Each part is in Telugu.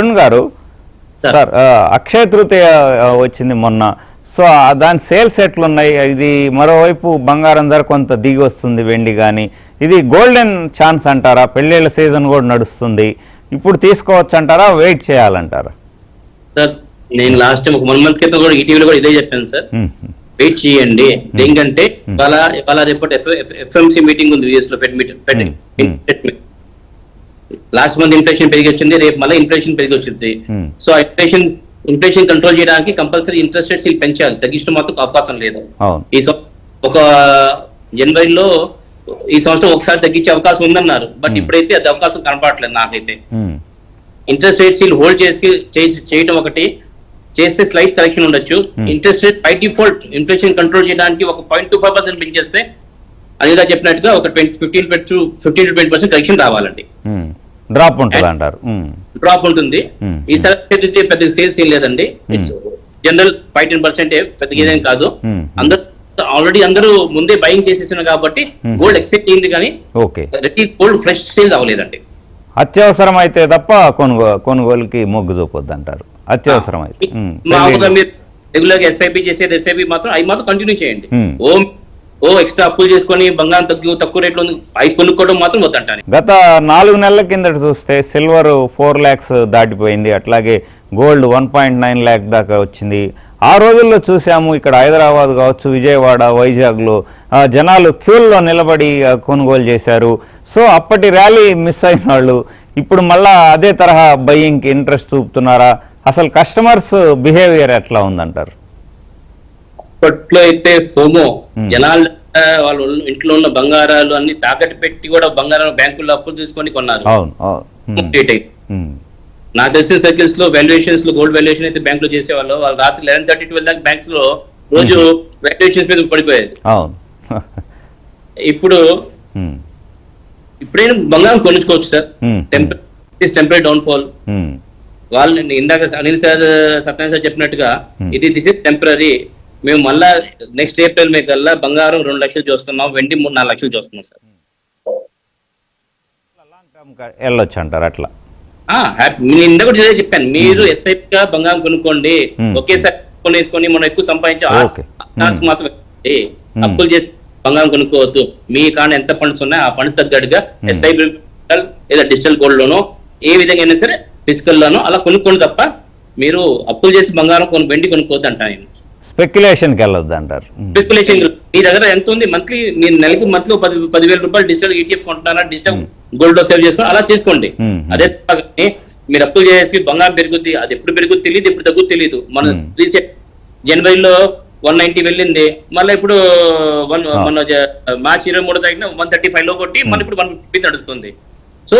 అరుణ్ గారు సార్ అక్షయ తృతీయ వచ్చింది మొన్న. సో దాని సేల్స్ ఎట్లున్నాయి? ఇది మరోవైపు బంగారం ధర కొంత దిగి వస్తుంది, వెండి కానీ. ఇది గోల్డెన్ ఛాన్స్ అంటారా? పెళ్ళిళ్ళ సీజన్ కూడా నడుస్తుంది, ఇప్పుడు తీసుకోవచ్చు అంటారా, వెయిట్ చేయాలంటారా? సార్ నేను లాస్ట్ టైం ఒక 1 month క్రితం కూడా ఈటీవీలో కూడా ఇదే చెప్పాను సార్, వెయిట్ చేయండి. ఎందుకంటే ఇవాళ రేపటి ఎఫ్ఎంసీ మీటింగ్ ఉంది యూఎస్ లో, లాస్ట్ మంత్ ఇన్ఫ్లేషన్ పెరిగి వచ్చింది, రేపు మళ్ళీ ఇన్ఫ్లేషన్ పెరిగి వచ్చింది. సో ఇన్ఫ్లేషన్ కంట్రోల్ చేయడానికి కంపల్సరీ ఇంట్రెస్ట్ రేట్స్ పెంచాలి, తగ్గించడం మాత్రం అవకాశం లేదు. ఈ ఒక జనవరిలో ఈ సంవత్సరం ఒకసారి తగ్గించే అవకాశం ఉందన్నారు, బట్ ఇప్పుడైతే అది అవకాశం కనపడట్లేదు నాకైతే. ఇంట్రెస్ట్ రేట్స్ హోల్డ్ చేయడం ఒకటి చేస్తే స్లైట్ కరెక్షన్ ఉండొచ్చు. Interest rate by default inflation control చేయడానికి ఒక 0.25% పెంచేస్తే అదిగా చెప్పినట్టుగా ఒక 15 to 20% కరెక్షన్ రావాలండి. డ్రాప్ ఉంటుంది అంటారు. డ్రాప్ ఉంటుంది. ఈసారి పెద్ద సేల్స్ ఏం లేదండి, ఇట్స్ జనరల్ 5-10% పెద్దగా ఏదేం కాదు. ఆల్రెడీ అందరూ ముందే బయింగ్ చేసేస్తున్నారు కాబట్టి గోల్డ్ ఎక్సెప్ట్ అయింది, కానీ గోల్డ్ ఫ్రెష్ సేల్ అవ్వలేదండి. అత్యవసరం అయితే తప్ప కొనుగోలుకి మొగ్గు చూపొద్దు అంటారు. అత్యవసరం అయితే మామూలుగా మీరు రెగ్యులర్ గా ఎస్ఐపి చేసేది, ఎస్ఐపి మాత్రం అవి మాత్రం కంటిన్యూ చేయండి. ఎక్స్ట్రా అప్పులు చేసుకొని బంగారం తక్కువ రేట్లో అవి కొనుక్కోవడం మాత్రం వద్దంటాను. గత 4 నెలల కిందట చూస్తే సిల్వర్ 4 lakhs దాటిపోయింది, అట్లాగే గోల్డ్ 1.9 lakh దాకా వచ్చింది. ఆ రోజుల్లో చూసాము ఇక్కడ హైదరాబాద్ కావచ్చు, విజయవాడ, వైజాగ్లో జనాలు క్యూల్లో నిలబడి కొనుగోలు చేశారు. సో అప్పటి ర్యాలీ మిస్ అయిన వాళ్ళు ఇప్పుడు మళ్ళా అదే తరహా బయ్యింగ్కి ఇంట్రెస్ట్ చూపుతున్నారా? అసలు కస్టమర్స్ బిహేవియర్ ఎట్లా ఉందంటారు? అప్పట్లో అయితే ఫోమో జనాలు వాళ్ళు ఇంట్లో ఉన్న బంగారాలు అన్ని తాకట్టు పెట్టి కూడా బంగారం బ్యాంకుల్లో అప్పులు తీసుకొని కొన్నారు. నాకు తెలిసిన సర్కిల్స్ లో వాల్యుయేషన్స్ లో గోల్డ్ వాల్యుయేషన్ అయితే బ్యాంక్ లో చేసేవాళ్ళు, వాళ్ళు రాత్రి 11:30-12 దాకా బ్యాంక్ లో రోజు వాల్యుయేషన్స్ మీద పడిపోయేది. ఇప్పుడైనా బంగారం కొనుక్కోవచ్చు సార్, టెంపరీ డౌన్ఫాల్. వాళ్ళు ఇందాక అనిల్ సార్, సత్యనారాయణ సార్ చెప్పినట్టుగా దిస్ ఇస్ టెంపరీ. మేము మళ్ళా నెక్స్ట్ ఏప్రిల్ మే కల్లా బంగారం 2 లక్షలు చూస్తున్నాం, వెండి 3-4 లక్షలు చూస్తున్నాం సార్. వెళ్ళొచ్చు అంటారు అట్లా? నేను ఇందాక కూడా చెప్పాను, మీరు ఎస్ఐపిగా బంగారం కొనుక్కోండి, ఒకేసారి కొనేసుకొని మనం ఎక్కువ సంపాదించే మాత్రం అప్పులు చేసి బంగారం కొనుక్కోవద్దు. మీ కాడ ఎంత ఫండ్స్ ఉన్నాయో ఆ ఫండ్స్ తగ్గట్టుగా ఎస్ఐపి లేదా డిజిటల్ గోల్డ్ లోనో ఏ విధంగా అయినా సరే ఫిజికల్ లోనో అలా కొనుక్కోండి తప్ప మీరు అప్పులు చేసి బంగారం వెండి కొనుక్కోవద్దు అంటాను నేను. స్పెక్యులేషన్కి వెళ్ళొద్దు అంటారు. స్పెక్యులేషన్ మీ దగ్గర ఎంత ఉంది, మంత్లీ మీరు నెలకి 10,000 రూపాయలు డిజిటల్ ETF కొంటున్నారా, డిజిటల్ గోల్డ్ లో సేవ్ చేసుకోండి, అలా చేసుకోండి. అదే మీరు అప్పులు చేసి బంగారం పెరుగుద్ది, అది ఎప్పుడు పెరుగుద్ది తెలియదు, ఎప్పుడు తగ్గుద్ది తెలియదు. మన రీసెంట్ జనవరిలో 190 వెళ్ళింది, మళ్ళీ ఇప్పుడు మన మార్చి 23 తారీఖున 135 లో కొట్టి మళ్ళీ ఇప్పుడు 150 నడుస్తుంది. సో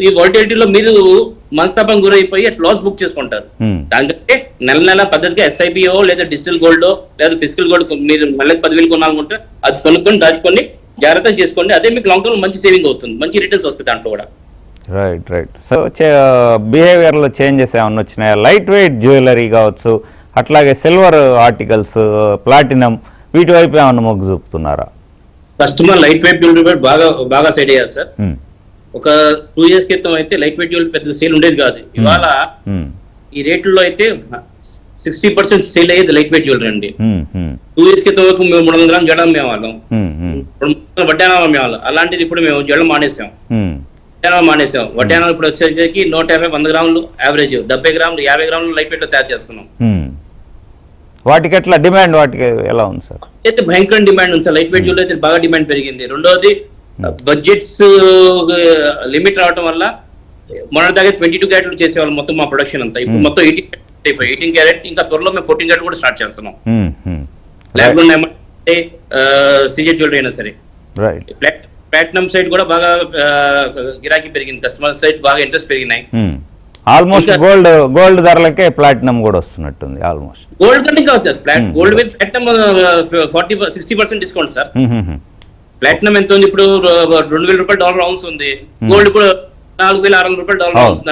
ఈ వాలిటిలిటీలో మీరు మనస్తాపం గురైపోయి లాస్ బుక్ చేసుకుంటారు. దానికంటే నెల పద్ధతిగా ఎస్ఐబిఓ లేదా డిజిటల్ గోల్డ్ లేదా ఫిజికల్ గోల్డ్ మీరు మళ్ళీ 10,000 కొనాలనుకుంటే అది కొనుక్కొని దాచుకొని జాగ్రత్తగా చేసుకోండి. అదే మీకు లాంగ్ టర్మ్ మంచి సేవింగ్ అవుతుంది, మంచి రిటర్న్స్ వస్తుంది దాంట్లో కూడా. రైట్. సో బిహేవియర్లో చేంజెస్ ఏమన్నా వచ్చినాయా? లైట్ వెయిట్ జ్యువెలరీ కావచ్చు, అట్లాగే సిల్వర్ ఆర్టికల్స్, ప్లాటినం, వీటి వైపు ఏమన్నా మొగ్గు చూపుతున్నారా? కస్టమర్ లైట్ వెయిట్ జ్యువెలరీ బాగా సైడ్ అయ్యారు సార్. ఒక 2 years క్రితం అయితే లైట్ వెయిట్ జ్యువెలరీ పెద్ద సేల్ ఉండేది కాదు. ఇవాళ ఈ రేట్లలో అయితే 60% సేల్ అయ్యేది లైట్ వెయిట్ జ్యువెలరీ అండి. 2 years క్రితం వరకు మేము 300 grams జడం అమ్మేవాళ్ళం, వడ్డానం అమ్మేవాళ్ళం. అలాంటిది ఇప్పుడు మేము జడం మానేసాం, వడ్డానం ఇప్పుడు వచ్చేసరికి 150-100 grams average, 70 grams 50 grams light weight లో తయారు చేస్తున్నాం. వాటికి ఎట్లా డిమాండ్, వాటికి ఎలా ఉంది సార్? అయితే భయంకర డిమాండ్ ఉంది సార్, లైట్ వెయిట్ జ్యువెలరీ అయితే బాగా డిమాండ్ పెరిగింది. రెండోది బడ్జెట్స్ లిమిట్ రావడం వల్ల మొన్నటిదాకా 22 క్యారెట్లు చేసేవాళ్ళు మొత్తం మా ప్రొడక్షన్ అంతా, ఇప్పుడు మొత్తం 18 క్యారెట్, ఇంకా త్వరలో మేము 14 క్యారెట్ కూడా స్టార్ట్ చేస్తున్నాం. ల్యాబ్ లో సిజెడ్ జ్యువెలరీ అయినా సరే. ప్లాటినం సైడ్ కూడా బాగా గిరాకీ పెరిగింది, కస్టమర్ సైడ్ బాగా ఇంట్రెస్ట్ పెరిగినాయి. ఆల్మోస్ట్ గోల్డ్ ధరలకే ప్లాటినం కూడా వస్తున్నట్టుంది. ఆల్మోస్ట్ గోల్డ్ కంటే కావచ్చు sir, gold with platinum 60% discount sir. Platinum ఎంత ఉంది ఇప్పుడు? $2,000 డాలర్ ఔన్స్ ఉంది, గోల్డ్ ఇప్పుడు $4,600 డాలర్ ఔన్స్.